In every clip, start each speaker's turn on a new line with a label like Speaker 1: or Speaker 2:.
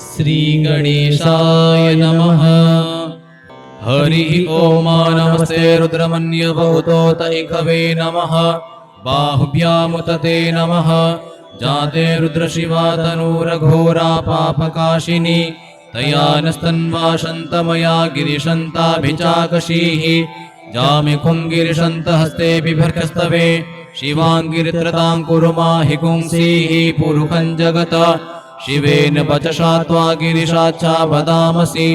Speaker 1: श्रीगणेशाय नमः। हरिः ओम नमस्ते रुद्रमन्यभूतोतैकवे नमः। बाहुभ्यामुतते नमः। जाते रुद्रशिवा तनूरघोरा पापकाशिनी तया नस्तन्वाशन्तमया गिरिशन्ताभिचाकशीः जामिकुं गिरिशन्तहस्ते बिभर्गस्तवे शिवाङ्गिरित्रतां कुरु माहि पुंसीः पुरुखं जगत शिवेन वचसा त्वा गिरिशाच्छा वदामसि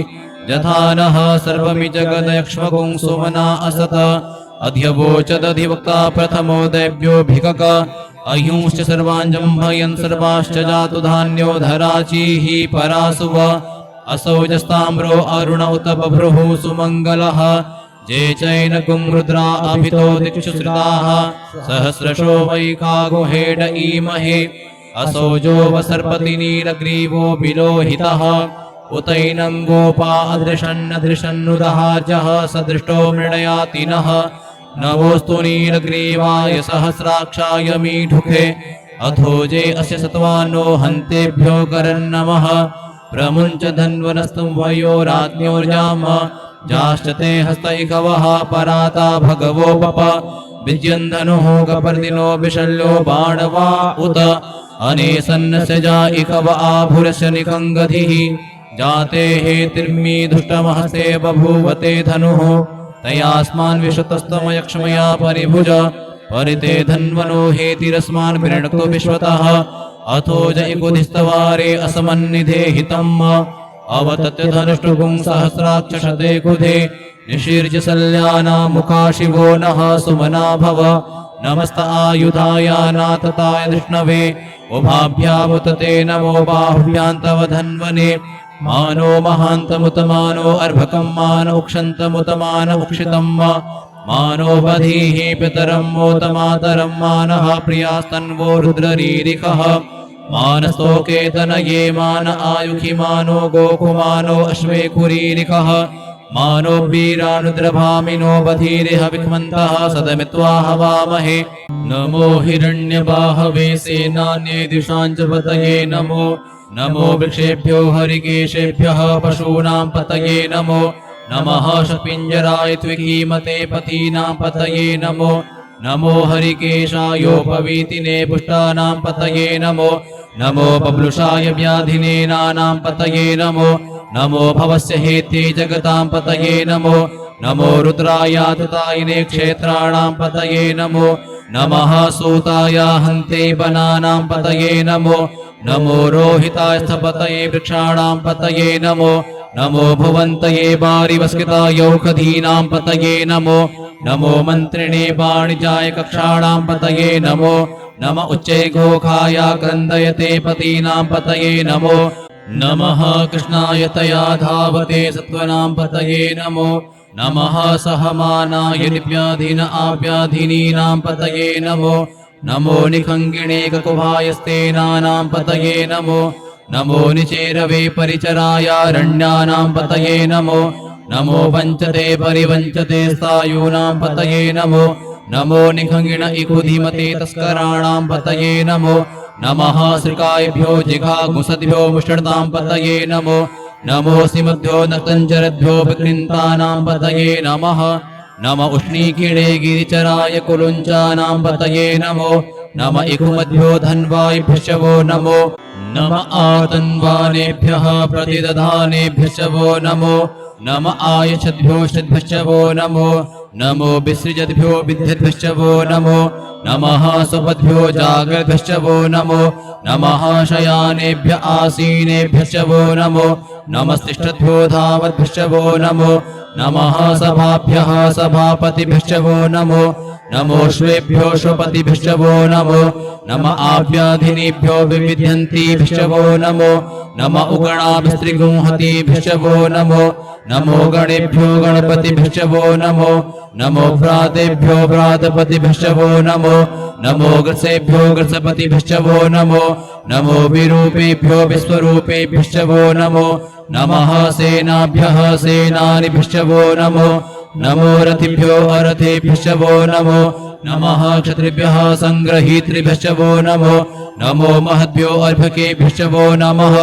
Speaker 1: यथा नः सर्वमि जगदयक्ष्मकुं सुमना असत अध्यवोचदधिवक्ता प्रथमो दैव्योऽभिकक अह्युंश्च सर्वाञ्जम्भयन् सर्वाश्च जातु धान्यो धराचीः परासुव असौजस्ताम्रो अरुण उत बभ्रुः सुमङ्गलः जे चैनकुं रुद्रा अभितो दिक्षु श्रिताः सहस्रशो वैकागुहेड ईमहे असौजो वसर्पति नीलग्रीवो विलोहितः उतैनं गोपा अदृशन्नदृशन्नुदहार्जः सदृष्टो मृणयाति नः नमोऽस्तु नीलग्रीवाय सहस्राक्षाय मीढुके अथोजे अस्य सत्वानो हन्तेभ्यो करन्नमः प्रमुञ्च धन्वनस्तं वयो राज्ञोर्जाम जाश्च ते हस्तैकवः पराता भगवो पप विद्यन्धनुः कपर्दिनो विशल्यो बाणवा उत अनेसन्नस्य जाइकव आभुरस्य निकङ्गधिः जाते हेतिर्मी धुष्टमहस्ते बभूवते धनुः तयास्मान् विशतस्तमयक्ष्मया परिभुज परिते धन्वनो हेतिरस्मान् विरणक्तो विश्वतः अथो जयकुधिस्तवारे असमन्निधे हितम् अवतत्य धनुष्टुपुं सहस्राक्षशते कुधे निशीर्ज सल्याना मुखा शिवो नः सुमना भव नमस्त आयुधाय नाथताय विष्णवे उभाभ्यामुतते नमो बाहुभ्यान्तव धन्वने मानो महान्तमुतमानो अर्भकं मानो क्षन्तमुतमान उक्षितं मानो बधीः पितरं मोतमातरं मानः प्रियास्तन्वो रुद्ररीरिकः मानस्तोकेतनये मान आयुखि मानो गोकुमानो अश्वे कुरीरिकः मानो वीरानुद्रभामिनो बधीरिह विक्मन्तः सदमित्वा हवामहे नमो हिरण्यबाहवे सेनान्ये दिशाञ्च पतये नमो नमो वृक्षेभ्यो हरिकेशेभ्यः पशूनां पतये नमो नमः शपिञ्जराय त्विकीमते पतीनां पतये नमो नमो हरिकेशायोपवीतिने पुष्टानां पतये नमो नमो बब्लुषाय व्याधिने नानां पतये नमो नमो भवस्य हेत्ये जगतां पतये नमो नमो रुद्रायाततायिने क्षेत्राणां पतये नमो नमः सूताय हन्ते वनानां पतये नमो नमो रोहिताय स्थपतये वृक्षाणां पतये नमो नमो भुवन्तये वारिवस्कृतायौषधीनां पतये नमो नमो मन्त्रिणे वाणिजाय कक्षाणां पतये नमो नम उच्चैघोखाय क्रन्दयते पतीनां पतये नमो नमः कृष्णाय तया धावते सत्त्वनां पतये नमो नमः सहमानाय दिव्याधीन आव्याधिनीनां पतये नमो नमो निखङ्गिणे ककुभायस्तेनानां पतये नमो नमो निचेरवे परिचरायारण्यानां पतये नमो नमो वञ्चते परिवञ्चते स्थायूनां पतये नमो नमो निखङ्गिण इकुधिमते तस्कराणां पतये नमो नमः श्रिकायभ्यो जिघागुंसद्भ्यो मुष्टतां पतये नमो नमो सिमभ्यो नक्तञ्जरद्भ्यो विक्लिन्तानां पतये नमः नम उष्णीकिणे गिरिचराय कुलुञ्चानां पतये नमो नम इकुमद्भ्यो धन्वायभ्यश्च वो नमो नम आतन्वानेभ्यः प्रतिदधानेभ्यश्च वो नमो नम आयच्छद्भ्यो षड्भ्यश्च वो नमो नमो विसृजद्भ्यो विद्यद्भ्यश्च वो नमो नमः स्वपद्भ्यो जाग्रद्भ्यश्च वो नमो नमः शयानेभ्य आसीनेभ्यश्च वो नमो नमस्तिष्ठद्भ्यो धावद्भ्यश्च वो नमो नमः सभाभ्यः सभापतिभ्यश्च वो नमो नमो श्वेभ्यो श्वपतिभ्यश्च वो नमो नम आव्याधिनीभ्यो विविध्यन्तीभ्यश्च वो नमो नम उगणाभिस्त्रिगुंहतीभ्यश्च वो नमो नमो गणेभ्यो गणपतिभ्यश्च वो नमो नमो भ्रातेभ्यो भ्रातपतिभ्यश्च वो नमो नमो ग्रसेभ्यो ग्रसपतिभ्यश्च वो नमो नमो विरूपेभ्यो विश्वरूपेभ्यश्च वो नमो नमः सेनाभ्यः सेनानिभ्यश्च वो नमो नमो रथिभ्यो अरथेभ्यश्च वो नमो नमः क्षत्रिभ्यः सङ्ग्रहीतृभ्यश्च वो नमो नमो महद्भ्यो अर्भकेभ्यश्च वो नमः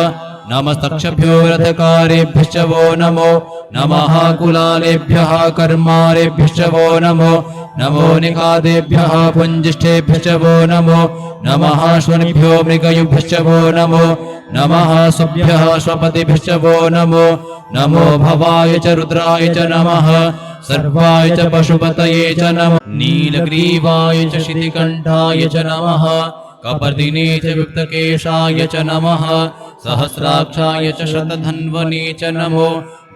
Speaker 1: नमस्तक्षभ्यो रथकारेभ्यश्च वो नमो नमः कुलालेभ्यः कर्मारेभ्यश्च वो नमो नमो निकादेभ्यः पुञ्जिष्ठेभ्यश्च वो नमो नमः श्वनिभ्यो मृगयुभ्यश्च वो नमो नमः स्वभ्यः स्वपतिभ्यश्च वो नमो नमो भवाय च रुद्राय च नमः सर्वाय च पशुपतये च नमः नीलग्रीवाय च शितिकण्ठाय च नमः कपर्दिने च विप्तकेशाय च नमः सहस्राक्षाय च शतधन्वने च नमो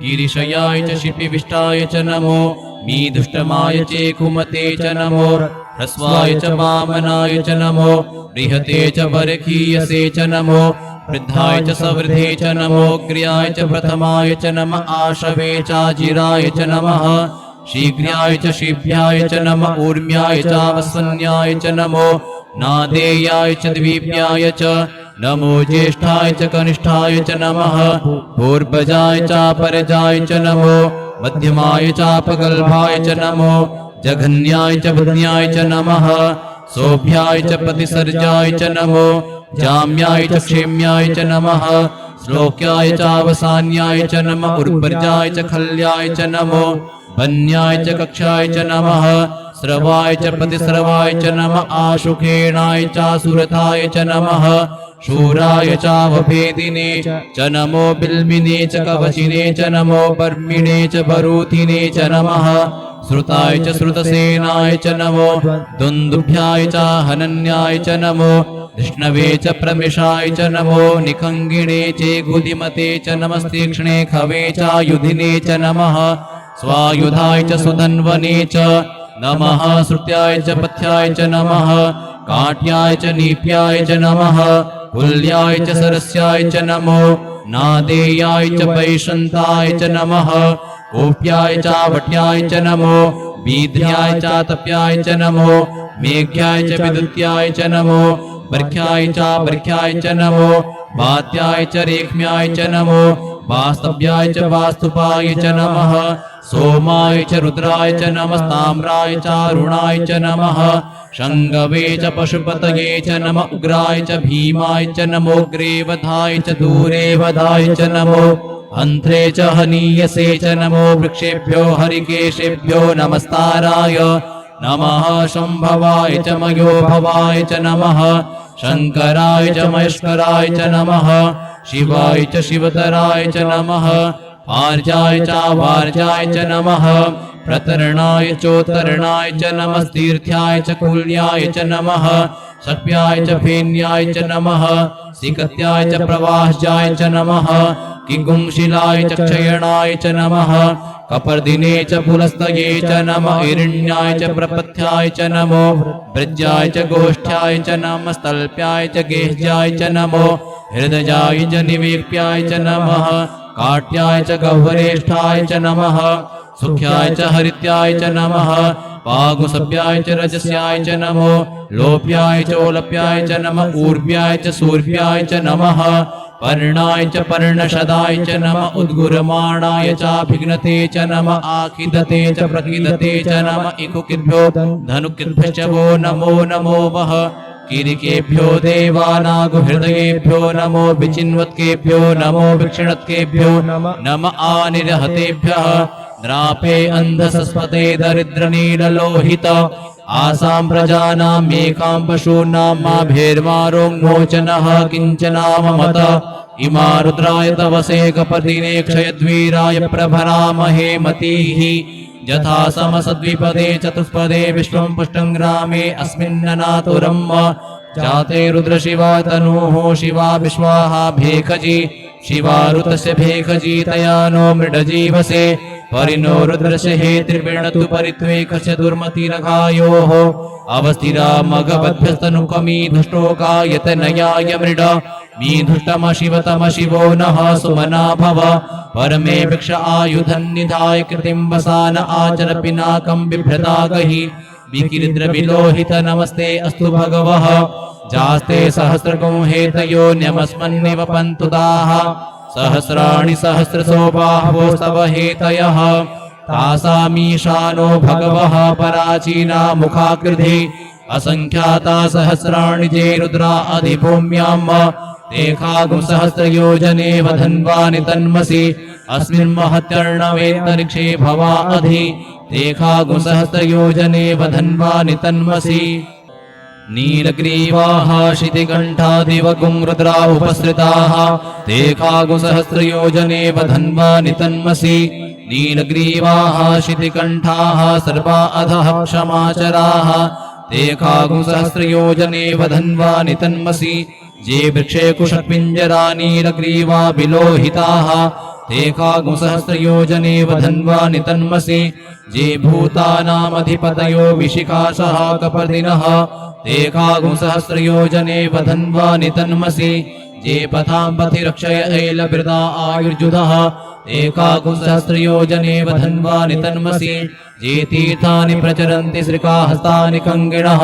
Speaker 1: गिरिशयाय च शिपिविष्टाय च नमो मीदुष्टमाय चेकुमते च नमो ह्रस्वाय च वामनाय च नमो बृहते च बर्खीयसे च नमो वृद्धाय च सवृद्धे च नमो ग्र्याय च प्रथमाय च नमः आशवे चाजिराय च नमः शीघ्राय च शीभ्याय च नमः ऊर्म्याय च वस्वन्याय च नमो नादेयाय च द्वीप्याय च नमो ज्येष्ठाय च कनिष्ठाय च नमः भूर्भजाय च परजाय च नमो मध्यमाय च अपगल्भाय च नमो जघन्याय च बुध्न्याय च नमः सोभ्याय च प्रतिसर्जाय च नमो जाम्याय च क्षेम्याय च नमः श्लोक्याय च अवसान्याय च नमः उर्वर्जाय च खल्याय च नमो वन्याय च कक्षाय च नमः स्रवाय च प्रतिस्रवाय च नमः आशुखेणाय च सुरथाय च नमः शूराय चावभेदिने च नमो बिल्मिने च कवचिने च नमो बर्मिणे च बरूथिने च नमः श्रुताय च श्रुतसेनाय च नमो दुन्दुभ्याय च हनन्याय च नमो विष्णवे च प्रमिषाय च नमो निखङ्गिणे च गुदिमते च नमस्तीक्ष्णे खवे च युधिने च नमः स्वायुधाय च सुधन्वने च नमः श्रुत्याय च पथ्याय च नमः काट्याय च नीप्याय च नमः कुल्याय च सरस्याय च नमो नादेयाय च पैशन्ताय च नमः गोप्याय च वट्याय च नमो बीध्याय च तप्याय च नमो मेघ्याय च विद्युत्याय च नमो बर्ख्याय च बर्ख्याय च नमो वात्याय च रेख्म्याय च नमो वास्तव्याय च वास्तुपाय च नमः सोमाय च रुद्राय च नमस्ताम्राय च अरुणाय च नमः शङ्गवे च पशुपतये च नमः उग्राय च भीमाय च नमो ग्रेवधाय च दूरेवधाय च नमो अन्ध्रे च हनीयसे च नमो वृक्षेभ्यो हरिकेशेभ्यो नमस्ताराय नमः शम्भवाय च मयोभवाय च नमः शङ्कराय च महेश्वराय च नमः शिवाय च शिवतराय च नमः आर्जाय च वार्जाय च नमः प्रतरणाय चोत्तरणाय च नमस्तीर्थ्याय च कुल्याय च नमः शक्याय च फेन्याय च नमः सिकत्याय च प्रवाहजाय च नमः किंकुंशिलाय च क्षयणाय च नमः कपर्दिने च पुलस्तये च नमः हिरण्याय च प्रपथ्याय च नमो वृज्याय च गोष्ठ्याय च नमः स्थल्प्याय च गेह्याय च नमो हृदयाय च निवेक्प्याय च नमः काट्याय च गह्वरेष्ठाय च नमः सुख्याय च हरित्याय च नमः पागुसभ्याय च रजस्याय च नमो लोप्याय च ओलप्याय च नमः ऊर्व्याय च सूर्व्याय च नमः पर्णाय च पर्णशदाय च नमः उद्गुरमाणाय चाभिघ्नते च नमः आखिदते च प्रखिदते च नमः इकुकिभ्यो धनुकिभ्यश्च वो नमो नमो वः कीरिकेभ्यो देवानागुहृदयेभ्यो नमो विचिन्वत्केभ्यो नमो विक्षिणत्केभ्यो नम आनिरहतेभ्यः द्रापे अन्धसस्पते दरिद्रनीललोहित आसां प्रजानामेकां पशूनां माभेर्मारोन्मोचनः किञ्चनाममत इमा रुद्राय तवसे कपर्दिने क्षयद्वीराय प्रभरामहे मतीः यथा समसद्विपदे चतुष्पदे विश्वं पुष्टं ग्रामे अस्मिन्ननातुरम् जाते रुद्रशिवा तनूः शिवा विश्वाहा भेखजी शिवा ऋतस्य भेखजी तया नो मृडजीवसे परिनो रुद्रस्य हे त्रिवेणतु परित्वेकस्य दुर्मतिरघायोः अवस्थिरा मघवद्भ्यस्तनुकमी धुष्टोकायतनयाय मृड मीधुष्टम शिवतम शिवो नः सुमना भव परमे भिक्ष आयुधन्निधाय कृतिं वसान आचर पिनाकं बिभ्रतागहि विकिरिद्र विलोहित नमस्ते अस्तु भगवः जास्ते सहस्रगुं हेतयो न्यमस्मन्निवपन्तु ताः सहस्राणि सहस्रसो बाहवोस्तव हेतयः तासामीशानो भगवः पराचीना मुखाकृधि असंख्याता सहस्राणि जे रुद्रा अधिभूम्याम् तेखागुं सहस्रयोजने वधन्वानि तन्मसि अस्मिन् महत्यर्णवेऽन्तरिक्षे भवा अधि तेखागुं सहस्रयोजने वधन्वानि तन्मसि नीलग्रीवाः शितिकण्ठादिवगुं रुद्रा उपसृताः तेखागुं सहस्रयोजने वधन्वानि तन्मसि नीलग्रीवाः शितिकण्ठाः सर्वा अधः क्षमाचराः तेखागुं सहस्रयोजने वधन्वानि तन्मसि जे वृक्षे कुशपिञ्जरा नीलग्रीवा विलोहिताः तेखागुं सहस्रयोजने वधन्वानि तन्मसि जे भूतानामधिपतयो विशिखासः कपर्दिनः तेखागुं सहस्रयोजने वधन्वानि तन्मसि जे पथां पथि रक्षय ऐलभृता आयुर्जुधः तेखागुं सहस्रयोजने वधन्वानि तन्मसि जे तीर्थानि प्रचरन्ति श्रिकाहस्तानि कङ्गिणः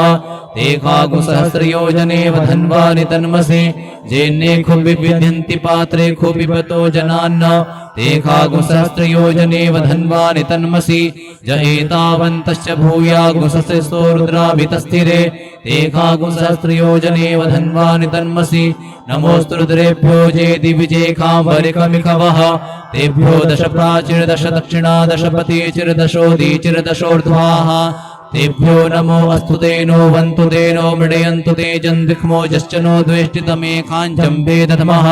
Speaker 1: तेखागुं सहस्रयोजने वधन्वानि तन्मसि जेन्ने खुविद्यन्ति पात्रे खुपिबतो जनान्न तेखागुं सहस्रयोजने वधन्वानि तन्मसि ज एतावन्तश्च भूयागुं सहस्रस्तो रुद्राभितस्थिरे तेखागुं सहस्रयोजने वधन्वानि तन्मसि नमोऽस्तु रुद्रेभ्यो जे दिविजेखाम्बरिकमिकवः तेभ्यो दश प्राचीर दश दक्षिणा दश पतिचिर्दशोदी चिर्दशोर्ध्वाः तेभ्यो नमो अस्तु तेनो वन्तु तेनो मृडयन्तु ते जन्दिक्मो जश्चनो द्वेष्टितमेकाञ्जम्बे दधमः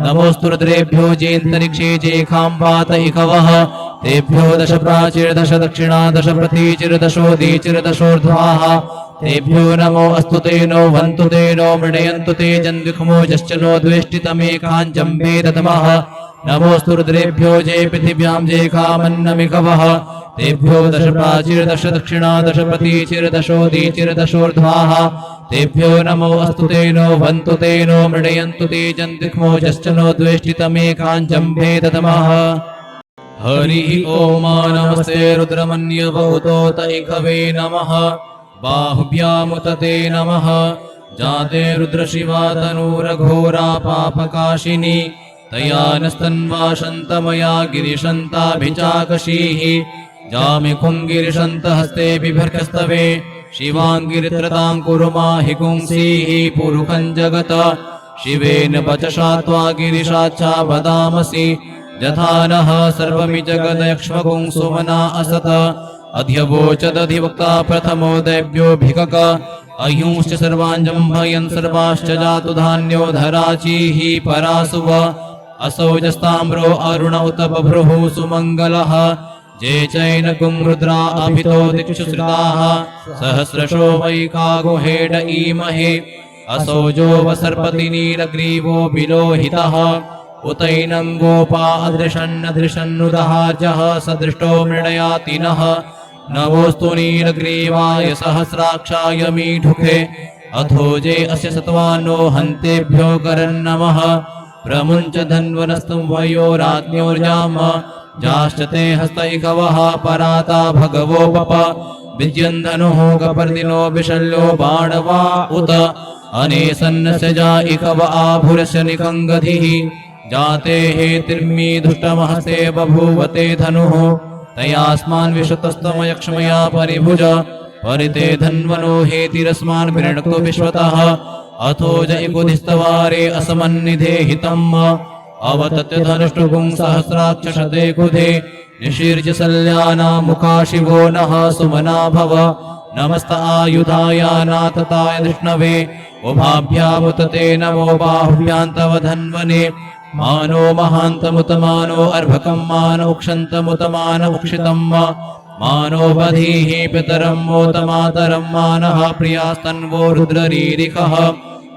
Speaker 1: नमोऽस्तु रुद्रेभ्यो जेऽन्तरिक्षे जेखाम्बातैकवः तेभ्यो दश प्राचीर दश दक्षिणा दश प्रतीचिर्दशोदी चिर्दशोर्ध्वाः तेभ्यो नमो अस्तु तेनो वन्तु तेनो मृडयन्तु ते जन्दिक्मो जश्चनो द्वेष्टितमेकाञ्जम्बे दधमः नमोऽस्तु रुद्रेभ्यो जे पृथिव्यां जेखामन्नमिकवः तेभ्यो दश प्राचीर दश दक्षिणा दश प्रतीचिर्दशोदी चिर्दशोर्ध्वाः तेभ्यो नमो अस्तु तेनो वन्तु तेनो मृडयन्तु ते जन्दिक्मो जश्चनो द्वेष्टितमेकाञ्जम्बे दधमः हरिः ॐ नमस्ते रुद्रमन्यभूतोतैकवे नमः बाहुभ्यामुतते नमः जाते रुद्रशिवा तनूरघोरा पापकाशिनी तया नस्तन्वाशन्तमया गिरिशन्ताभिचाकशीः जामिकुङ्गिरिशन्तहस्ते बिभर्गस्तवे शिवाङ्गिरित्रतां कुरु माहि पुंसीः पुरुखं जगत शिवेन वचसा त्वा गिरिशाच्छा वदामसि यथा नः सर्वमि जगदक्ष्मकुं सुमना असत अध्यवोचदधिवक्ता प्रथमो दैव्योऽभिकक अह्युंश्च सर्वाञ्जम्भयन् सर्वाश्च जातु धान्यो धराचीः परासुव असौजस्ताम्रो अरुण उत बभ्रुः सुमङ्गलः जे चैनकुं रुद्रा अभितो दिक्षु श्रिताः सहस्रशो वैकागुहेड ईमहे असौजो वसर्पति नीलग्रीवो विलोहितः उतैनं गोपा अदृशन्नदृशन्नुदहार्जः सदृष्टो मृडयाति नः नमोऽस्तु नीलग्रीवाय सहस्राक्षाय मीढुके अथोजे अस्य सत्वानो हन्तेभ्यो करन्नमः प्रमुञ्च धन्वनस्तं वयो राज्ञोर्जाम जाश्च ते हस्तैकवः पराता भगवो पप विद्यन्धनुः कपर्दिनो विशल्यो बाणवा उत अनेसन्नस्य जाइकव आभुरस्य निकङ्गधिः जाते हेतिर्मी धुष्टमहस्ते बभूवते धनुः तयास्मान् विशतस्तमयक्ष्मया परिभुज परिते धन्वनो हेतिरस्मान् विरणक्तो विश्वतः अथो जयकुधिस्तवारे असमन्निधे हितम् अवतत्य धनुष्टुपुं सहस्राक्षशते कुधे निशीर्ज सल्याना मुखा शिवो नः सुमना भव नमस्त आयुधाय नाथताय धृष्णवे उभाभ्यामुतते नमो बाहुभ्यान्तव धन्वने मानो महान्तमुतमानो अर्भकं मानो क्षन्तमुतमान उक्षितम् मानो बधीः पितरं मोतमातरं मानः प्रियास्तन्वो रुद्ररीरिकः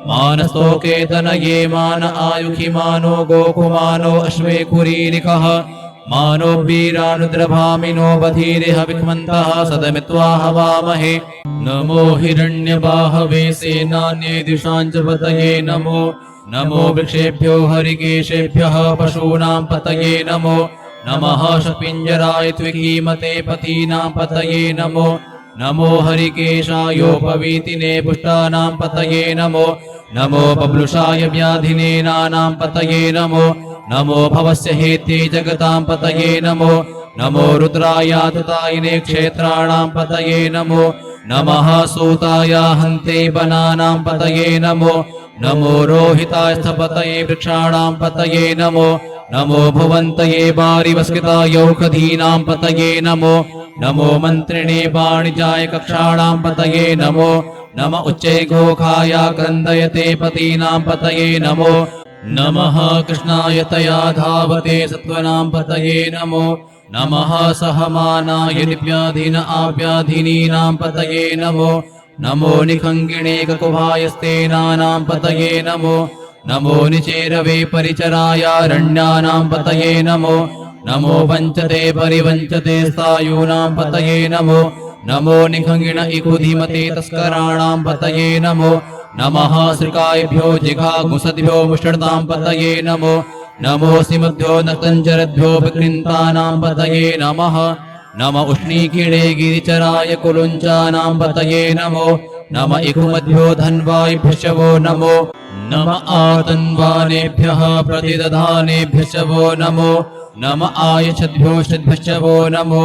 Speaker 1: मानस्तोकेतनये मान आयुखि मानो गोकुमानो अश्वे कुरीरिकः मानो वीरानुद्रभामिनो बधीरिह विक्मन्तः सदमित्वा हवामहे नमो हिरण्यबाहवे सेनान्ये दिशाञ्च पतये नमो नमो वृक्षेभ्यो हरिकेशेभ्यः पशूनां पतये नमो नमः शपिञ्जराय त्विकीमते पतीनां पतये नमो नमो हरिकेशायोपवीतिने पुष्टानां पतये नमो नमो बब्लुषाय व्याधिने नानां पतये नमो नमो भवस्य हेते जगतां पतये नमो नमो रुद्रायाततायिने क्षेत्राणां पतये नमो नमः सूताय हन्ते वनानां पतये नमो नमो रोहिताय स्थपतये वृक्षाणां पतये नमो नमो भुवन्तये वारिवस्कृतायौषधीनां पतये नमो नमो मन्त्रिणे वाणिजाय कक्षाणां पतये नमो नम उच्चै घोखाय क्रन्दयते पतीनां पतये नमो नमः कृष्णाय तया धावते सत्त्वनां पतये नमो नमः सहमानाय दिव्याधीन आव्याधिनीनां पतये नमो नमो निखङ्गिणे ककुभायस्तेनानां पतये नमो नमो निचेरवे परिचरायारण्यानां पतये नमो नमो वञ्चते परिवञ्चते स्थायूनां पतये नमो नमो निखङ्गिण इकुधिमते तस्कराणां पतये नमो नमः श्रिकायभ्यो जिघागुंसद्भ्यो मुष्टतां पतये नमो नमो सिमभ्यो नक्तञ्जरद्भ्यो विकृन्तानां पतये नमः नम उष्णीकिणे गिरिचराय कुलुञ्चानां पतये नमो नम इकुमद्भ्यो धन्वायभ्यश्च वो नमो नम आतन्वानेभ्यः प्रतिदधानेभ्यश्च वो नमो नम आयच्छद्भ्यो षद्भ्यश्च वो नमो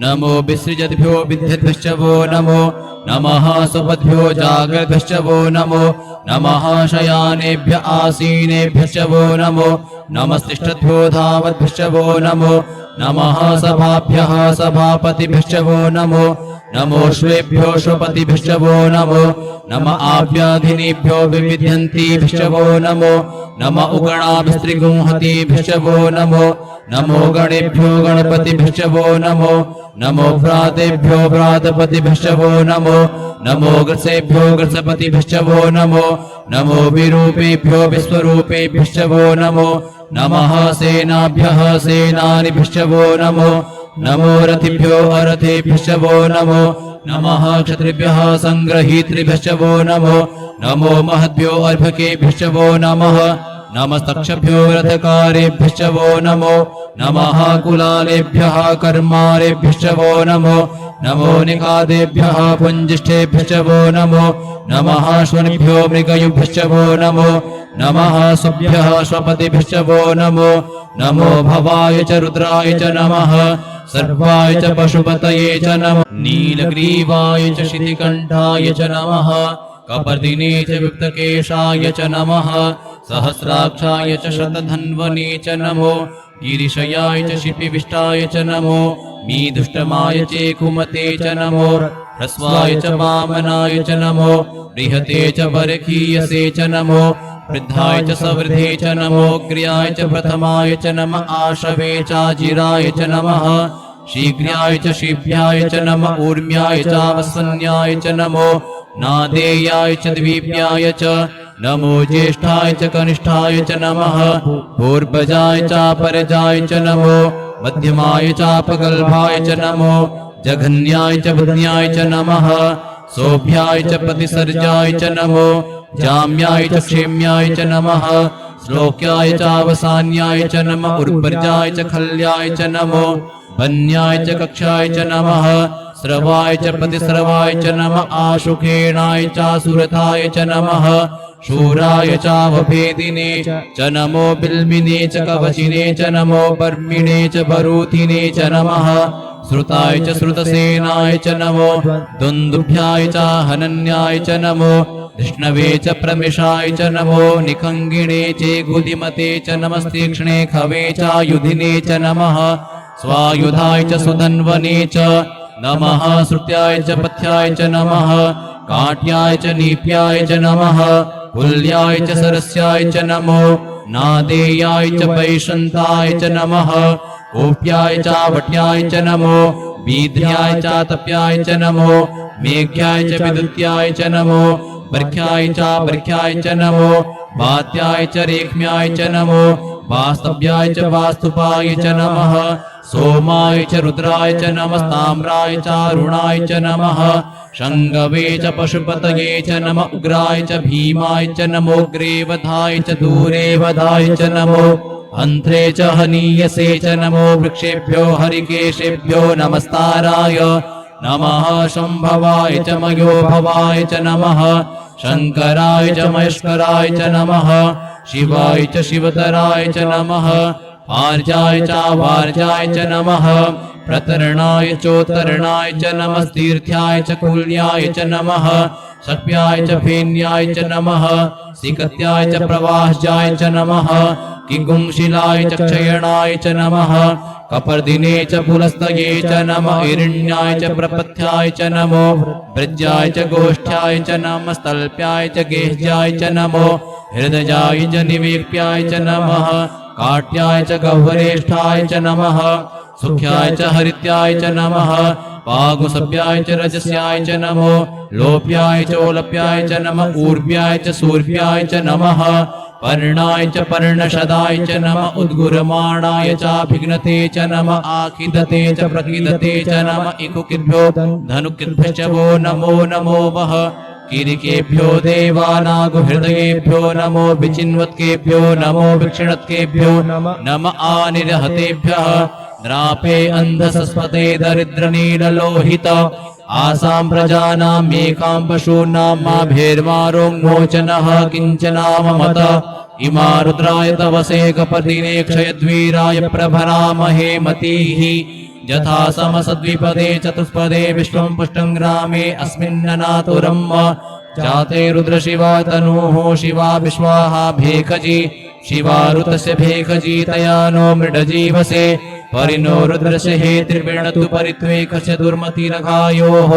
Speaker 1: नमो विसृजद्भ्यो विद्यद्भ्यश्च वो नमो नमः सुपद्भ्यो जागृद्भ्यश्च वो नमो नमः शयानेभ्य आसीनेभ्यश्च वो नमो नमस्तिष्ठद्भ्यो धावद्भ्यश्च वो नमो नमः सभाभ्यः सभापतिभ्यश्च वो नमो नमोऽश्वेभ्यो श्वपतिभ्यश्च वो नमो नम आव्याधिनीभ्यो विविध्यन्तीभ्यश्च वो नमो नम उगणाभिस्त्रिगुंहतीभ्यश्च वो नमो नमो गणेभ्यो गणपतिभ्यश्च वो नमो नमो भ्रातेभ्यो भ्रातपतिभ्यश्च वो नमो नमो ग्रसेभ्यो ग्रसपतिभ्यश्च वो नमो नमो विरूपेभ्यो विश्वरूपेभ्यश्च वो नमो नमः सेनाभ्यः सेनानिभ्यश्च वो नमो नमो रथिभ्यो अरथेभ्यश्च वो नमो नमः क्षत्रिभ्यः सङ्ग्रहीतृभ्यश्च वो नमो नमो महद्भ्यो अर्भकेभ्यश्च वो नमः नमस्तक्षभ्यो रथकारेभ्यश्च वो नमो नमः कुलालेभ्यः कर्मारेभ्यश्च वो नमो नमो निकादेभ्यः पुञ्जिष्ठेभ्यश्च वो नमो नमः श्वनिभ्यो मृगयुभ्यश्च वो नमो नमः स्वभ्यः स्वपतिभ्यश्च वो नमो नमो भवाय च रुद्राय च नमः सर्वाय च पशुपतये च नमः नीलग्रीवाय च शितिकण्ठाय च नमः कपर्दिने च विप्तकेशाय च नमः सहस्राक्षाय च शतधन्वने च नमो गिरिशयाय च शिपिविष्टाय च नमो मीदुष्टमाय चेकुमते च नमो ह्रस्वाय च वामनाय च नमो बृहते च बर्खीयसे च नमो वृद्धाय च सवृद्धे च नमो ग्र्याय च प्रथमाय च नम आशवे चाजिराय च नमः शीघ्राय च शिभ्याय च नम ऊर्म्याय चावसन्याय च नमो नादेयाय च द्वीप्याय च नमो ज्येष्ठाय च कनिष्ठाय च नमः भूर्भजाय चापरजाय च नमो मध्यमाय चापगल्भाय च नमो जघन्याय च बुध्न्याय च नमः सोभ्याय च प्रतिसर्जाय च नमो जाम्याय च क्षेम्याय च नमः श्लोक्याय चावसान्याय च नमः उर्वर्जाय च खल्याय च नमो वन्याय च कक्षाय च नमः स्रवाय च प्रतिस्रवाय च नमः आशुखेणाय चासुरथाय च नमः शूराय चावभेदिने च नमो बिल्मिने च कवचिने च नमो बर्मिणे च बरूथिने च नमः श्रुताय च श्रुतसेनाय च नमो दुन्दुभ्याय च हनन्याय च नमो विष्णवे च प्रमिषाय च नमो निखङ्गिणे चेगुदिमते च नमस्तीक्ष्णे खवे चायुधिने च नमः स्वायुधाय च सुधन्वने च नमः श्रुत्याय च पथ्याय च नमः काट्याय च नीप्याय च नमः पुल्याय च सरस्याय च नमो नादेयाय च पैशन्ताय च नमः कोप्याय च वट्याय च नमो बीध्याय च तप्याय च नमो मेघ्याय च विद्युत्याय च नमो बर्ख्याय च नमो वात्याय च रेख्म्याय च नमो वास्तव्याय च वास्तुपाय च नमः सोमाय च रुद्राय च नमस्ताम्राय चारुणाय च नमः शङ्गवे च पशुपतये च नम उग्राय च भीमाय च नमोऽग्रे वधाय च दूरे वधाय च नमो अन्ध्रे च हनीयसे च नमो वृक्षेभ्यो हरिकेशेभ्यो नमस्ताराय नमः शम्भवाय च मयोभवाय च नमः शङ्कराय च महेश्वराय च नमः शिवाय च शिवतराय च नमः आर्जाय च वार्जाय च नमः प्रतरणाय चोत्तरणाय च नमस्तीर्थ्याय च कुल्याय च नमः शक्याय च फेन्याय च नमः सिकत्याय च प्रवाहजाय च नमः किंगुंशिलाय च क्षयणाय च नमः कपर्दिने च पुलस्तये च नमः हिरण्याय च प्रपथ्याय च नमो वृज्याय च गोष्ठ्याय च नमः स्तल्प्याय च गेह्याय च नमो हृदयाय च निवेप्याय च नमः काट्याय च गह्वरेष्ठाय च नमः सुख्याय च हरित्याय च नमः पागुसभ्याय च रजस्याय च नमो लोप्याय च ओलप्याय च नमः ऊर्व्याय च सूर्व्याय च नमः पर्णाय च पर्णशदाय च नमः उद्गुरमाणाय चाभिघ्नते च नमः आखिदते च प्रखिदते च नमः इकुकिभ्यो धनुकिभ्यश्च वो नमो नमो वः कीरिकेभ्यो देवानागुहृदयेभ्यो नमो विचिन्वत्केभ्यो नमो विक्षिणत्केभ्यो नम आनिरहतेभ्यः द्रापे अन्धसस्पते दरिद्रनीललोहित आसां प्रजानाम् एकां पशूनां मा भेर्मारोन्मोचनः किञ्चनाममत इमा रुद्राय तवसे कपर्दिने क्षयद्वीराय प्रभरामहे मतीः यथा समसद्विपदे चतुष्पदे विश्वं पुष्टं ग्रामे अस्मिन्ननातुरम् जाते रुद्रशिवा तनूः शिवा विश्वाहा भेखजी शिवा ऋतस्य भेखजी तया नो मृडजीवसे परिनो रुद्रस्य हे त्रिवेणतु परित्वेकस्य दुर्मतिरघायोः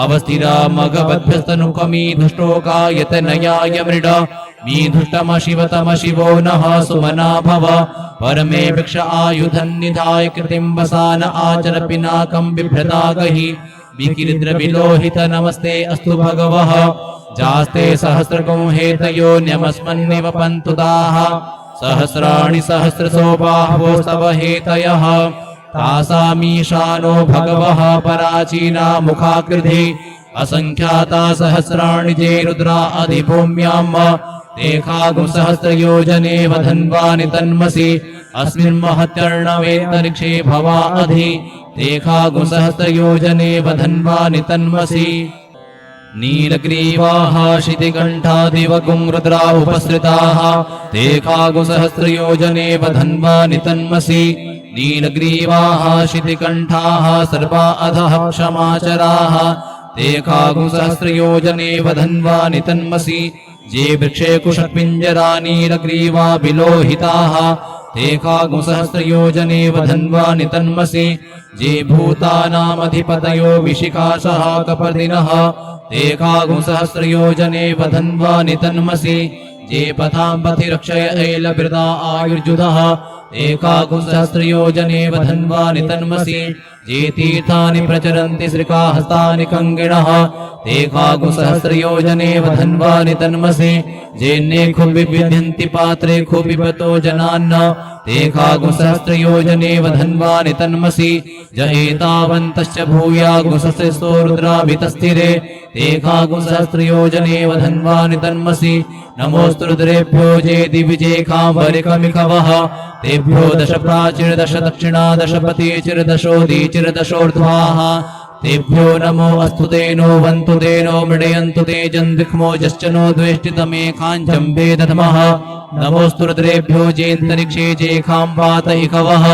Speaker 1: अवस्थिरा मगवद्भ्यस्तनुकमी धुष्टोकायतनयाय मृड मीधुष्टमशिवतम शिवो नः सुमना भव परमे भिक्ष आयुधन्निधाय कृतिं वसान आचर पिनाकं बिभ्रतागहि विकिरिद्रविलोहित नमस्ते अस्तु भगवः जास्ते सहस्रगुं हेतयो न्यमस्मन्निव पन्तुदाः सहस्राणि सहस्रसो बाहवोस्तव हेतयः तासामीशानो भगवः पराचीना मुखाकृधि असंख्याता सहस्राणि जे रुद्रा अधिभूम्याम् तेखागुं सहस्रयोजने वधन्वानि तन्मसि अस्मिन् महत्यर्णवेन्तरिक्षे भवा अधि तेखागुं सहस्रयोजने वधन्वानि तन्मसि नीलग्रीवाः शितिकण्ठादिवगुं रुद्रा उपसृताः तेखागुं सहस्रयोजने वधन्वानि तन्मसि नीलग्रीवाः शितिकण्ठाः सर्वा अधः क्षमाचराः तेखागुं सहस्रयोजने वधन्वानि तन्मसि जे वृक्षे कुशपिञ्जरा नीलग्रीवा विलोहिताः तेखागुं सहस्रयोजने वधन्वानि तन्मसि जे भूतानामधिपतयो विशिखासः कपर्दिनः तेखागुं सहस्रयोजने वधन्वानि तन्मसि जे पथां पथि रक्षय ऐलभृता आयुर्जुधः तेखागुं सहस्रयोजने वधन्वानि तन्मसि जे तीर्थानि प्रचरन्ति श्रिकाहस्तानि कङ्गिणः तेखागुं सहस्रयोजने वधन्वानि तन्मसि जेन्ने खुबिभिद्यन्ति पात्रे खुबिपतो जनान्न तेखागुं सहस्रयोजने वधन्वानि तन्मसि ज एतावन्तश्च भूयागुं सहस्रो रुद्राभितस्थिरे तेखागुं सहस्रयोजने वधन्वानि तन्मसि नमोऽस्तु रुद्रेभ्यो जे दिविजेखाम्बरिकमिकवः तेभ्यो दश प्राचीर दश दक्षिणा दश पतिचिर दशोदीचिरदशोर्ध्वाः तेभ्यो नमो अस्तु ते नो वन्तु ते नो मृडयन्तु ते जन्विक्मोजश्च नो द्वेष्टितमेकाञ्चम्बे दधमः नमोऽस्तु रुद्रेभ्यो जेऽन्तरिक्षे जेखाम्बातैकवः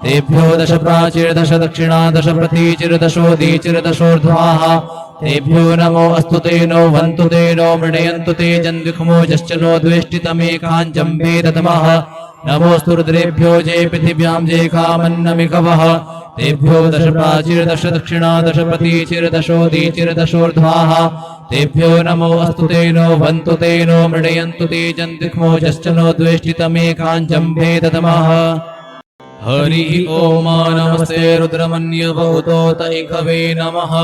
Speaker 1: तेभ्यो दश प्राचीर दश दक्षिणा दश प्रतीचिर दशोदीचिर दशोर्ध्वाः तेभ्यो नमो अस्तु ते नो वन्तु ते नो मृडयन्तु ते जन्विक्मोजश्च नो द्वेष्टितमेकाञ्चम्बे दधमः नमोऽस्तु रुद्रेभ्यो जे पृथिव्यां जेखामन्नमिकवः तेभ्यो दश प्राचीर दश दक्षिणा दश प्रतीचिर दशोदीचिर दशोर्ध्वाः तेभ्यो नमो अस्तु ते नो वन्तु ते नो मृडयन्तु ते जन्विक्मोजश्च नो द्वेष्टितमेकाञ्चम्बे दधमः हरिः ओम नमस्ते रुद्रमन्यवहुतोतैकवे नमः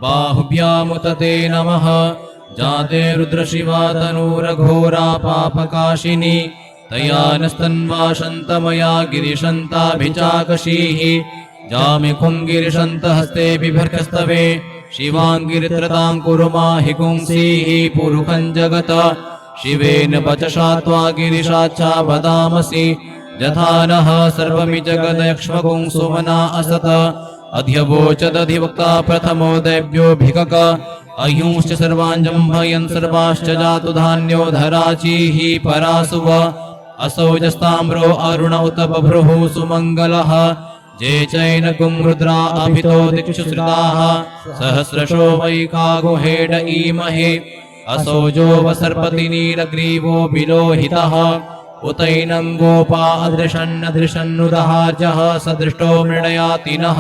Speaker 1: बाहुभ्यामुतते नमः जाते रुद्रशिवा तनूरघोरा पापकाशिनी तया नस्तन्वाशन्तमया गिरिशन्ताभिचाकशीः जामिकुङ्गिरिशन्तहस्ते बिभर्गस्तवे शिवाङ्गिरित्रतां कुरु माहि पुंसीः पुरुखं जगत शिवेन वचसा त्वा गिरिशाच्छा वदामसि यथा नः सर्वमि जगदयक्ष्मकुं सुमना असत अध्यवोचदधिवक्ता प्रथमो दैव्योऽभिकक अह्युंश्च सर्वाञ्जम्भयन् सर्वाश्च जातु धान्यो धराचीः परासुव असौजस्ताम्रो अरुण उत बभ्रुः सुमङ्गलः जे चैनकुं रुद्रा अभितो दिक्षु श्रिताः सहस्रशो वैकागुहेड ईमहे असौजो वसर्पति नीलग्रीवो विलोहितः उतैनं गोपा अदृशन्नदृशन्नुदहार्जः सदृष्टो मृणयाति नः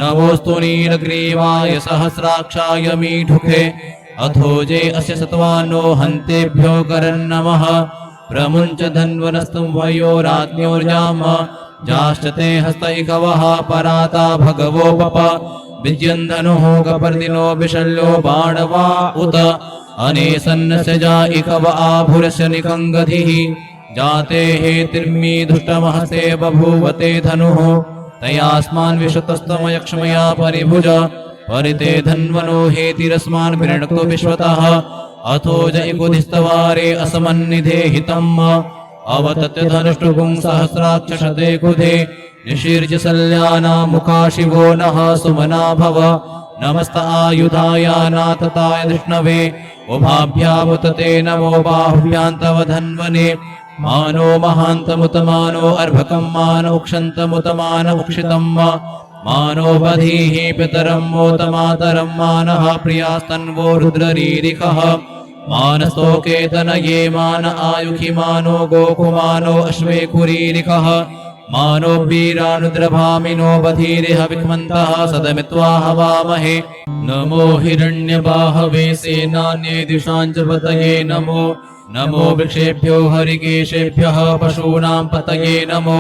Speaker 1: नमोऽस्तु नीलग्रीवाय सहस्राक्षाय मीढुके अथोजे अस्य सत्वानो हन्तेभ्यो करन्नमः प्रमुञ्च धन्वनस्तं वयो राज्ञोर्जाम जाश्चते हस्तैकवः पराता भगवोपप विद्यन्धनुः कपर्दिनो विशल्यो बाणवा उत अनेसन्नस्य जाइकव आभुरस्य निकङ्गधिः जाते हेतिर्मी दुष्टमहसे बभूवते धनुः तयास्मान् विशतस्तमयक्ष्मया परिभुज परिते धन्वनो हेतिरस्मान् विरणक्तो विश्वतः अथो जयकुधिस्तवारे असमन्निधे हितम् अवतत्य धनुष्टुपुं सहस्राक्षशते कुधे निशीर्य सल्याना मुखा शिवो नः सुमना भव नमस्त आयुधायानातताय विष्णवे उभाभ्यामुतते नमो बाहुभ्यान्तव धन्वने मानो महान्तमुतमानो अर्भकं मानो क्षन्तमुतमान उक्षितं मानो बधीः पितरं मोतमातरं मानः प्रियास्तन्वो रुद्ररीरिकः मानस्तोकेतनये मान आयुखि मानो गोकुमानो अश्वे कुरीरिकः मानो वीरानुद्रभामिनो बधीरिह विक्मन्तः सदमित्वा हवामहे नमो हिरण्यबाहवे सेनान्ये दिशाञ्च पतये नमो नमो वृक्षेभ्यो हरिकेशेभ्यः पशूनां पतये नमो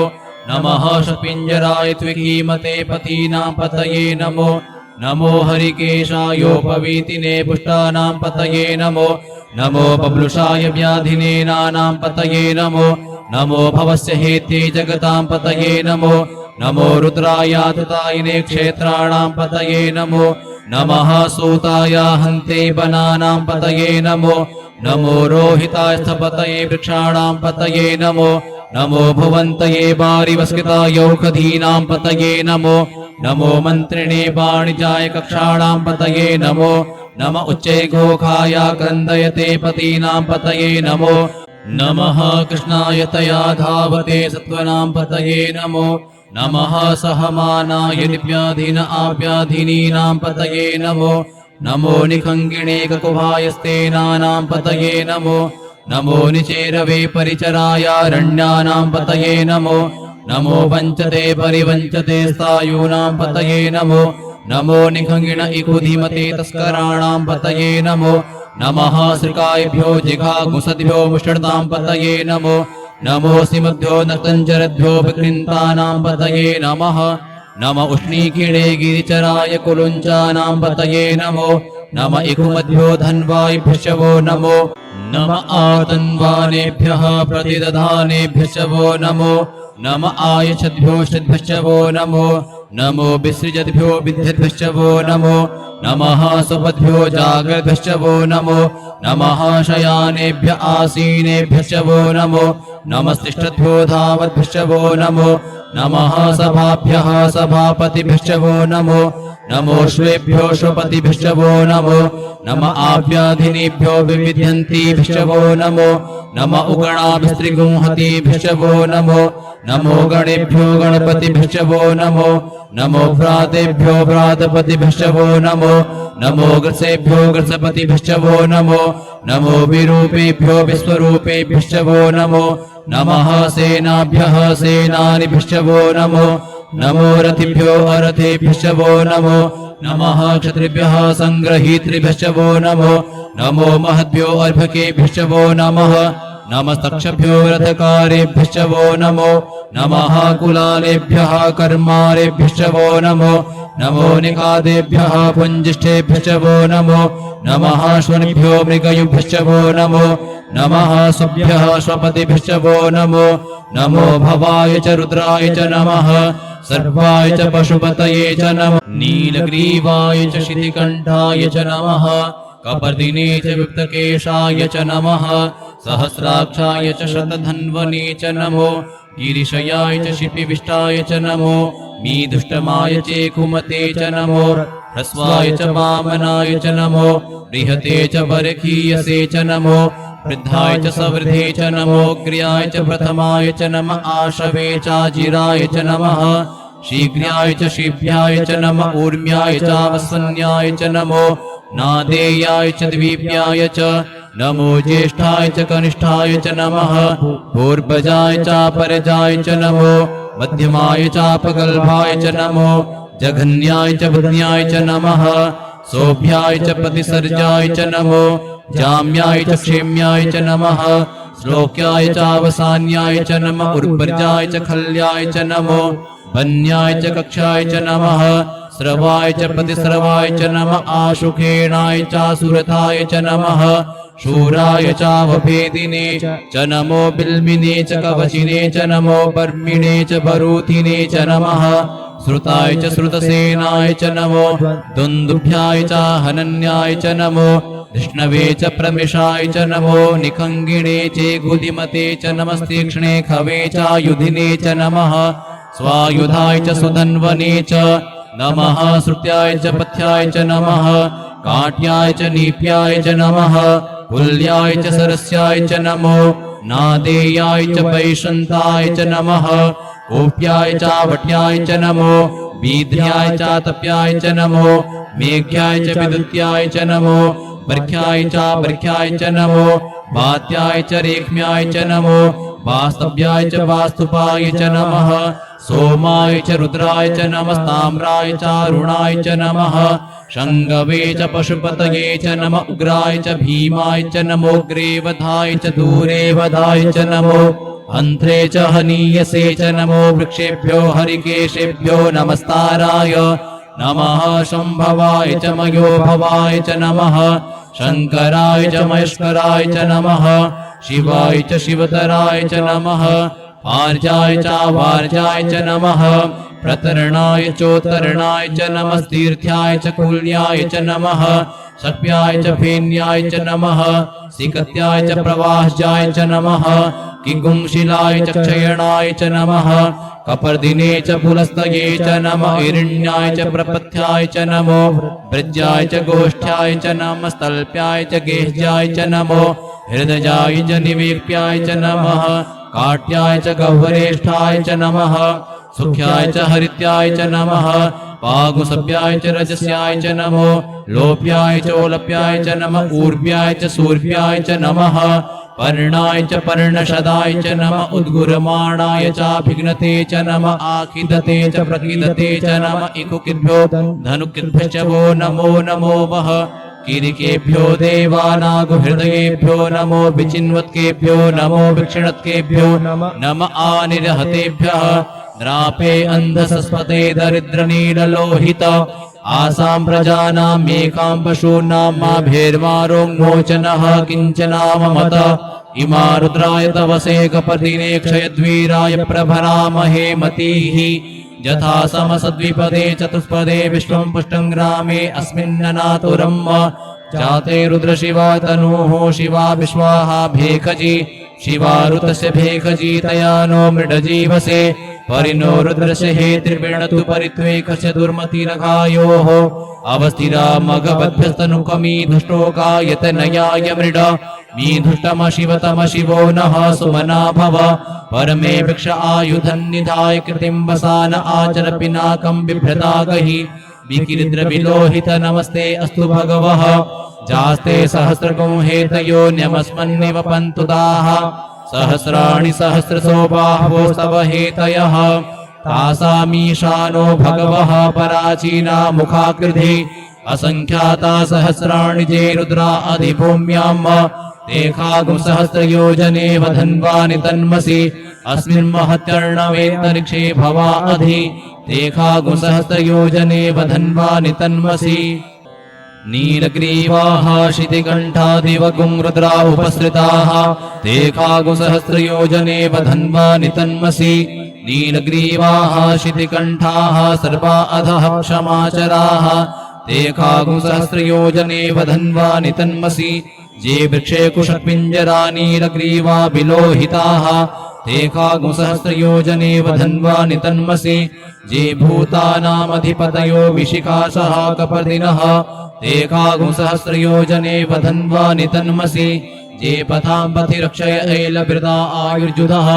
Speaker 1: नमः शपिञ्जराय त्विकीमते पतीनां पतये नमो नमो हरिकेशायोपवीतिने पुष्टानां पतये नमो नमो बब्लुषाय व्याधिने नानां पतये नमो नमो भवस्य हेत्यै जगतां पतये नमो नमो रुद्रायाततायिने क्षेत्राणां पतये नमो नमः सूताय हन्ते वनानां पतये नमो नमो रोहिताय स्थपतये वृक्षाणां पतये नमो नमो भुवन्तये वारिवस्कृतायौषधीनां पतये नमो नमो मन्त्रिणे वाणिजाय कक्षाणां पतये नमो नम उच्चैघोखाय क्रन्दयते पतीनां पतये नमो नमः कृष्णाय तया धावते सत्त्वनां पतये नमो नमः सहमानाय दिव्याधीन आव्याधिनीनां पतये नमो नमो निखङ्गिणे ककुभायस्तेनानां पतये नमो नमो निचेरवे परिचरायारण्यानां पतये नमो नमो वञ्चते परिवञ्चते स्थायूनां पतये नमो नमो निखङ्गिण इकुधिमते तस्कराणां पतये नमो नमः श्रिकायभ्यो जिघागुसद्भ्यो मुष्टतां पतये नमो नमो सिमभ्यो नक्तञ्जरद्भ्यो विकृन्तानां पतये नमः नम उष्णीकिणे गिरिचराय कुलुञ्चानां पतये नमो नम इकुमद्भ्यो धन्वायभ्यश्च वो नमो नम आतन्वानेभ्यः प्रतिदधानेभ्यश्च वो नमो नम आयच्छद्भ्यो षड्भ्यश्च वो नमो नमो विसृजद्भ्यो विद्यद्भ्यश्च वो नमो नमः सुपद्भ्यो जाग्रद्भ्यश्च वो नमो नमः शयानेभ्य आसीनेभ्यश्च वो नमो नमस्तिष्ठद्भ्यो धावद्भ्यश्च वो नमो नमः सभाभ्यः सभापतिभ्यश्च वो नमो नमो श्वेभ्यो श्वपतिभ्यश्च वो नमो नम आव्याधिनीभ्यो विविध्यन्तीभ्यश्च वो नमो नम उगणाभिस्त्रिगुंहतीभ्यश्च वो नमो नमो गणेभ्यो गणपतिभ्यश्च वो नमो नमो भ्रातेभ्यो भ्रातपतिभ्यश्च वो नमो नमो ग्रसेभ्यो ग्रसपतिभ्यश्च वो नमो नमो विरूपेभ्यो विश्वरूपेभ्यश्च वो नमो नमः सेनाभ्यः सेनानिभ्यश्च वो नमो नमो रथिभ्यो अरथेभ्यश्च वो नमो नमः क्षत्रिभ्यः सङ्ग्रहीतृभ्यश्च वो नमो नमो महद्भ्यो अर्भकेभ्यश्च वो नमः नमस्तक्षभ्यो रथकारेभ्यश्च वो नमो नमः कुलालेभ्यः कर्मारेभ्यश्च वो नमो नमो निकादेभ्यः पुञ्जिष्ठेभ्यश्च वो नमो नमः श्वनिभ्यो मृगयुभ्यश्च वो नमो नमः स्वभ्यः स्वपतिभ्यश्च वो नमो नमो भवाय च रुद्राय च नमः सर्वाय च पशुपतये च नमः नीलग्रीवाय च शितिकण्ठाय च नमः कपर्दिने च विप्तकेशाय च नमः सहस्राक्षाय च शतधन्वने च नमो गिरिशयाय च शिपिविष्टाय च नमो मीदुष्टमाय चेकुमते च नमो ह्रस्वाय च वामनाय च नमो बृहते च बर्खीयसे च नमो वृद्धाय च सवृद्धे च नमो ग्र्याय च प्रथमाय च नमः आशवे चाजिराय च नमः शीघ्राय च शीभ्याय च नमः ऊर्म्याय चावस्वन्याय च नमो नादेयाय च द्वीप्याय च नमो ज्येष्ठाय च कनिष्ठाय च नमः पूर्वजाय चापरजाय च नमो मध्यमाय चापगल्भाय च नमो जघन्याय च बुध्न्याय च नमः सोभ्याय च प्रतिसर्जाय च नमो जाम्याय च क्षेम्याय च नमः श्लोक्याय चावसान्याय च नमः उर्वर्जाय च खल्याय च नमो वन्याय च कक्षाय च नमः स्रवाय च प्रतिस्रवाय च नमः आशुखेणाय चासुरथाय च नमः शूराय चावभेदिने च नमो बिल्मिने च कवचिने च नमो बर्मिणे च बरूथिने च नमः श्रुताय च श्रुतसेनाय च नमो दुन्दुभ्याय च हनन्याय च नमो विष्णवे च प्रमिषाय च नमो निखङ्गिणे च गुदिमते च नमस्तीक्ष्णे खवे च युधिने च नमः स्वायुधाय च सुधन्वने च नमः श्रुत्याय च पथ्याय च नमः काट्याय च नीप्याय च नमः कुल्याय च सरस्याय च नमो नादेयाय च वैशन्ताय च नमः कोप्याय च वट्याय च नमो बीध्याय च तप्याय च नमो मेघ्याय च विद्युत्याय च नमो बर्ख्याय च बर्ख्याय च नमो वात्याय च रेख्म्याय च नमो वास्तव्याय च वास्तुपाय च नमः सोमाय च रुद्राय च नमस्ताम्राय च अरुणाय च नमः शङ्गवे च पशुपतये च नम उग्राय च भीमाय च नमोऽग्रे वधाय च दूरे वधाय च नमो अन्ध्रे च हनीयसे च नमो वृक्षेभ्यो हरिकेशेभ्यो नमस्ताराय नमः शम्भवाय च मयोभवाय च नमः शङ्कराय च महेश्वराय च नमः शिवाय च शिवतराय च नमः आर्जाय च वार्जाय च नमः प्रतरणाय चोत्तरणाय च नमस्तीर्थ्याय च कुल्याय च नमः शक्याय च फेन्याय च नमः सिकत्याय च प्रवाहजाय च नमः किंगुंशिलाय च क्षयणाय च नमः कपर्दिने च पुलस्तये च नमः हिरण्याय च प्रपथ्याय च नमो वृज्याय च गोष्ठ्याय च नमस्तल्प्याय च गेह्याय च नमो हृदयाय च निवेक्याय च नमः काट्याय च गह्वरेष्ठाय च नमः सुख्याय च हरित्याय च नमः पागुसभ्याय च रजस्याय च नमो लोप्याय चोलप्याय च नमः ऊर्व्याय च सूर्व्याय च नमः पर्णाय च पर्णशदाय च नमः उद्गुरमाणाय चाभिघ्नते च नमः आखिदते च प्रखिदते च नमः इकुकिभ्यो धनुकिभ्यश्च वो नमो नमो वः कीरिकेभ्यो देवानागुहृदयेभ्यो नमो विचिन्वत्केभ्यो नमो विक्षिणत्केभ्यो नम आनिरहतेभ्यः द्रापे अन्धसस्पते दरिद्रनीललोहित आसां प्रजानामेकां पशूनां माभेर्मारोन्मोचनः किञ्चनाममत इमा रुद्राय तवसे कपर्दिने क्षयद्वीराय प्रभरामहे मतीः यथा समसद्विपदे चतुष्पदे विश्वं पुष्टं ग्रामे अस्मिन्ननातुरं जाते रुद्रशिवा तनूः शिवा विश्वाहा भेखजी शिवा ऋतस्य भेखजी तया नो मृडजीवसे परिनो रुद्रस्य हे त्रिवेणतु परित्वेकस्य दुर्मतिनघायोः अवस्थिरा मघवद्भ्यस्तनुकमी धुष्टोकायत नयाय मृड मीधुष्टमशिवतम शिवो नः सुमना भव परमे वृक्ष आयुधन्निधाय कृतिं वसान आचर पिनाकं बिभ्रतागहि विकिरिद्र विलोहित नमस्ते अस्तु भगवः जास्ते सहस्रगुं हेतयो न्यमस्मन्निव पन्तुदाः सहस्राणि सहस्रसो बाह्वोस्तव हेतयः तासामीशानो भगवः पराचीना मुखाकृधि असंख्याता सहस्राणि जे रुद्रा अधिभूम्यां तेखागुं सहस्रयोजने वधन्वानि तन्मसि अस्मिन् महत्यर्णवेन्तरिक्षे भवा अधि तेखागुं सहस्रयोजने वधन्वानि तन्मसि नीलग्रीवाः शितिकण्ठादिवगुं रुद्रा उपसृताः तेखागुं सहस्रयोजने वधन्वानि तन्मसि नीलग्रीवाः शितिकण्ठाः सर्वा अधः क्षमाचराः तेखागुं सहस्रयोजने वधन्वानि तन्मसि जे वृक्षे कुशपिञ्जरा नीलग्रीवा विलोहिताः तेखागुं सहस्रयोजने वधन्वानि तन्मसि जे भूतानामधिपतयो विशिखासः कपर्दिनः तेखागुं सहस्रयोजने वधन्वानि तन्मसि जे पथां पथि रक्षय ऐलभृता आयुर्जुधः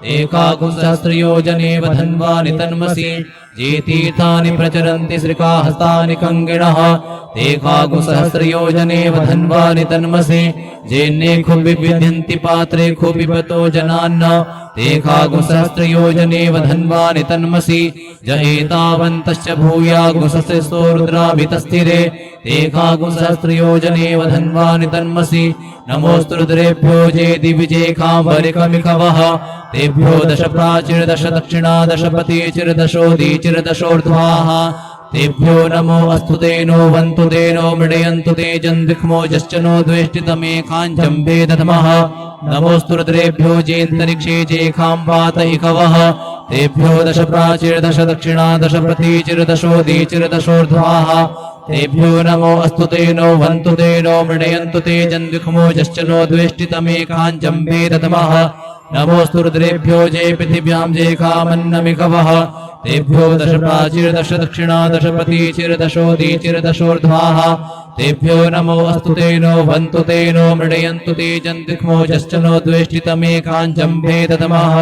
Speaker 1: तेखागुं सहस्रयोजने वधन्वानि तन्मसि ये तीर्थानि प्रचरन्ति श्रिकाहस्तानि कङ्गिणः ते कागुसहस्रयोजनेव धन्वानि तन्मसि जेन्ने खुबिविद्यन्ति पात्रे खुबिपतो जनान्न ते कागुसहस्रयोजनेव धन्वानि तन्मसि ज एतावन्तश्च भूयागुसहस्रो रुद्राभितस्थिरे ते कागुसहस्रयोजनेव धन्वानि तन्मसि नमोऽस्तु रुद्रेभ्यो जे दिविजेकाम्बरिकमिकवः तेभ्यो दश प्राचीर्दश दक्षिणा दश पतिचिर्दशोदीचिर्दशोर्ध्वाः तेभ्यो नमो अस्तु तेनो वन्तु तेनो मृडयन्तु ते जन्दिक्मोजश्च नो द्वेष्टितमेकाञ्जम्बे दधमः नमोऽस्तु रुद्रेभ्यो जेऽन्तरिक्षे जेखाम्बातैकवः तेभ्यो दश प्राचीर्दश दक्षिणा दश प्रतीचिर्दशोदीचिर्दशोर्ध्वाः तेभ्यो नमो अस्तु तेनो वन्तु तेनो मृडयन्तु ते जन्दिक्मोजश्च नो द्वेष्टितमेकाञ्जम्बे दधमः नमोऽस्तु रुद्रेभ्यो जे पृथिव्यां जे कामन्नमिकवः तेभ्यो दश प्राचीर्दश दक्षिणा दश प्रतीचिर्दशोदीचिर्दशोर्ध्वाः तेभ्यो नमो अस्तु तेनो वन्तु तेनो मृडयन्तु ते जन्दिक्मोजश्च नो द्वेष्टितमेकाञ्जम्बे दधमः